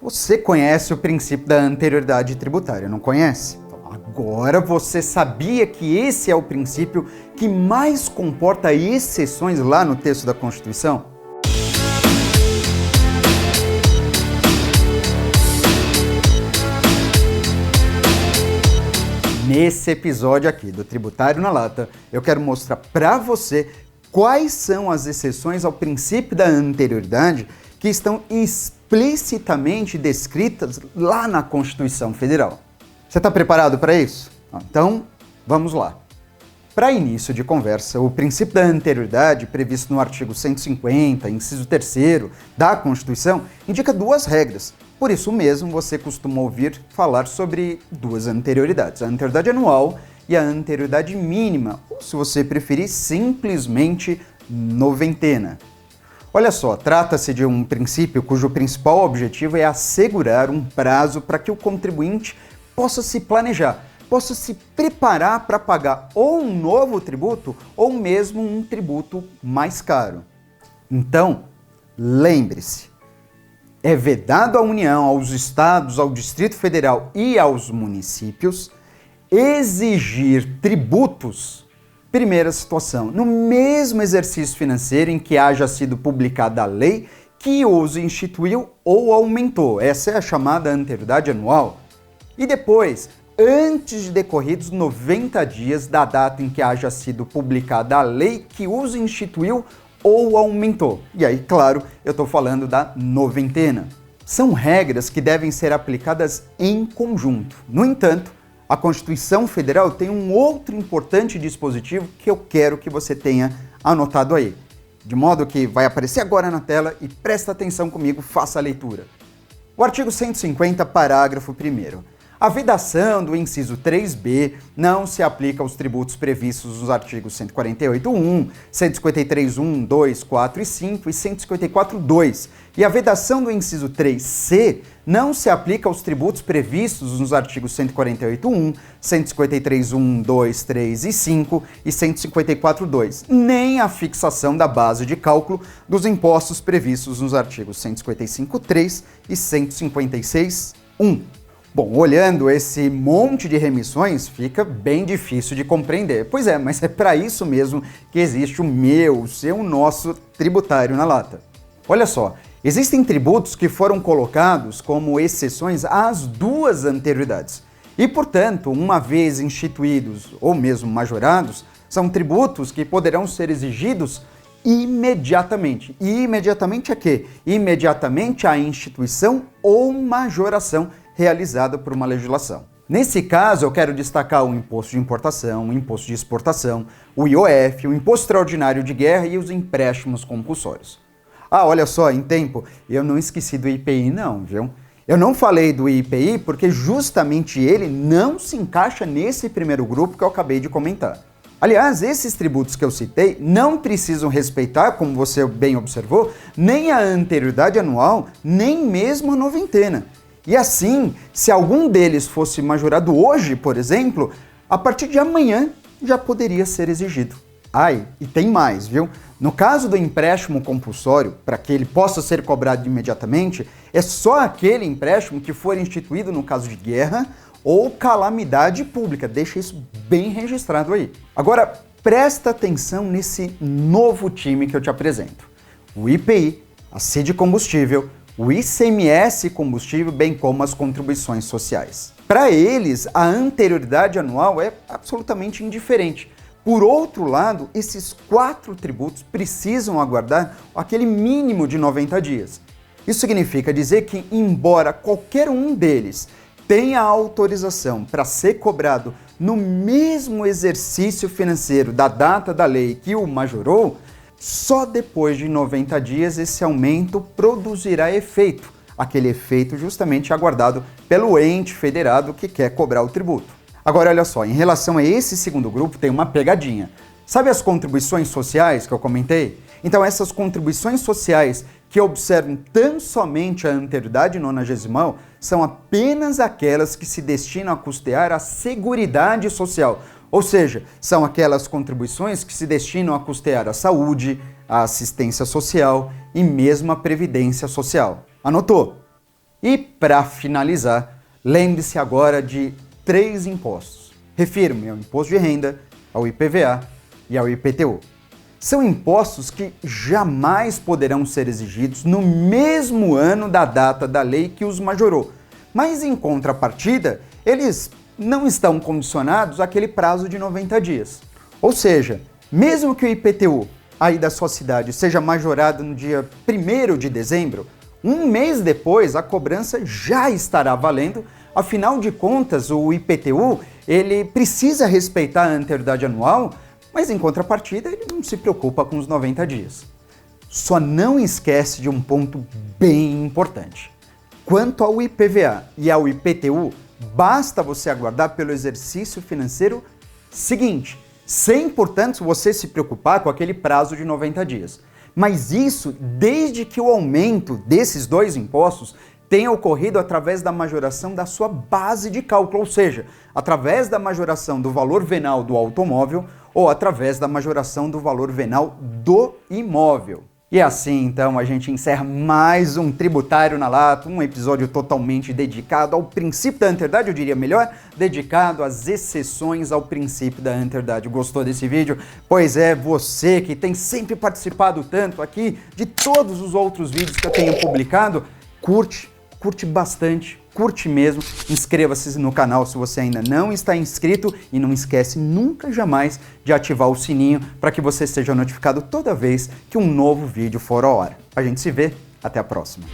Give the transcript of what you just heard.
Você conhece o princípio da anterioridade tributária, não conhece? Agora você sabia que esse é o princípio que mais comporta exceções lá no texto da Constituição? Nesse episódio aqui do Tributário na Lata, eu quero mostrar para você quais são as exceções ao princípio da anterioridade que estão explicitamente descritas lá na Constituição Federal. Você está preparado para isso? Então, vamos lá. Para início de conversa, o princípio da anterioridade, previsto no artigo 150, inciso 3º da Constituição, indica duas regras. Por isso mesmo, você costuma ouvir falar sobre duas anterioridades, a anterioridade anual e a anterioridade mínima, ou se você preferir, simplesmente noventena. Olha só, trata-se de um princípio cujo principal objetivo é assegurar um prazo para que o contribuinte possa se planejar, possa se preparar para pagar ou um novo tributo ou mesmo um tributo mais caro. Então, lembre-se, é vedado à União, aos estados, ao Distrito Federal e aos municípios exigir tributos. Primeira situação, no mesmo exercício financeiro em que haja sido publicada a lei que os instituiu ou aumentou. Essa é a chamada anterioridade anual. E depois, antes de decorridos 90 dias da data em que haja sido publicada a lei que os instituiu ou aumentou. E aí, claro, eu estou falando da noventena. São regras que devem ser aplicadas em conjunto. No entanto, a Constituição Federal tem um outro importante dispositivo que eu quero que você tenha anotado aí. De modo que vai aparecer agora na tela e presta atenção comigo, faça a leitura. O artigo 150, parágrafo 1º. A vedação do inciso 3b não se aplica aos tributos previstos nos artigos 148.1, 153.1, 2, 4 e 5 e 154.2. E a vedação do inciso 3c não se aplica aos tributos previstos nos artigos 148.1, 153.1, 2, 3 e 5 e 154.2, nem a fixação da base de cálculo dos impostos previstos nos artigos 155.3 e 156.1. Bom, olhando esse monte de remissões, fica bem difícil de compreender. Pois é, mas é para isso mesmo que existe o seu, nosso tributário na lata. Olha só, existem tributos que foram colocados como exceções às duas anterioridades. E, portanto, uma vez instituídos ou mesmo majorados, são tributos que poderão ser exigidos imediatamente. E imediatamente a quê? Imediatamente à instituição ou majoração realizada por uma legislação. Nesse caso, eu quero destacar o imposto de importação, o imposto de exportação, o IOF, o imposto extraordinário de guerra e os empréstimos compulsórios. Ah, olha só, em tempo, eu não esqueci do IPI não, viu? Eu não falei do IPI porque justamente ele não se encaixa nesse primeiro grupo que eu acabei de comentar. Aliás, esses tributos que eu citei não precisam respeitar, como você bem observou, nem a anterioridade anual, nem mesmo a noventena. E assim, se algum deles fosse majorado hoje, por exemplo, a partir de amanhã já poderia ser exigido. Ai, e tem mais, viu? No caso do empréstimo compulsório, para que ele possa ser cobrado imediatamente, é só aquele empréstimo que for instituído no caso de guerra ou calamidade pública. Deixa isso bem registrado aí. Agora, presta atenção nesse novo time que eu te apresento. O IPI, a CID combustível, o ICMS combustível, bem como as contribuições sociais. Para eles, a anterioridade anual é absolutamente indiferente. Por outro lado, esses 4 tributos precisam aguardar aquele mínimo de 90 dias. Isso significa dizer que, embora qualquer um deles tenha autorização para ser cobrado no mesmo exercício financeiro da data da lei que o majorou, só depois de 90 dias esse aumento produzirá efeito, aquele efeito justamente aguardado pelo ente federado que quer cobrar o tributo. Agora olha só, em relação a esse segundo grupo tem uma pegadinha. Sabe as contribuições sociais que eu comentei? Então essas contribuições sociais que observam tão somente a anterioridade nonagesimal são apenas aquelas que se destinam a custear a Seguridade Social. Ou seja, são aquelas contribuições que se destinam a custear a saúde, a assistência social e mesmo a previdência social. Anotou? E para finalizar, lembre-se agora de 3 impostos. Refiro-me ao imposto de renda, ao IPVA e ao IPTU. São impostos que jamais poderão ser exigidos no mesmo ano da data da lei que os majorou, mas em contrapartida, eles não estão condicionados àquele prazo de 90 dias. Ou seja, mesmo que o IPTU aí da sua cidade seja majorado no dia 1º de dezembro, um mês depois a cobrança já estará valendo. Afinal de contas, o IPTU ele precisa respeitar a anterioridade anual, mas em contrapartida ele não se preocupa com os 90 dias. Só não esquece de um ponto bem importante. Quanto ao IPVA e ao IPTU, basta você aguardar pelo exercício financeiro seguinte, sem, portanto, você se preocupar com aquele prazo de 90 dias. Mas isso desde que o aumento desses 2 impostos tenha ocorrido através da majoração da sua base de cálculo, ou seja, através da majoração do valor venal do automóvel ou através da majoração do valor venal do imóvel. E assim, então, a gente encerra mais um Tributário na Lata, um episódio totalmente dedicado ao princípio da anterioridade, eu diria melhor, dedicado às exceções ao princípio da anterioridade. Gostou desse vídeo? Pois é, você que tem sempre participado tanto aqui de todos os outros vídeos que eu tenho publicado, curte bastante, curte mesmo, inscreva-se no canal se você ainda não está inscrito e não esquece nunca jamais de ativar o sininho para que você seja notificado toda vez que um novo vídeo for ao ar. A gente se vê, até a próxima.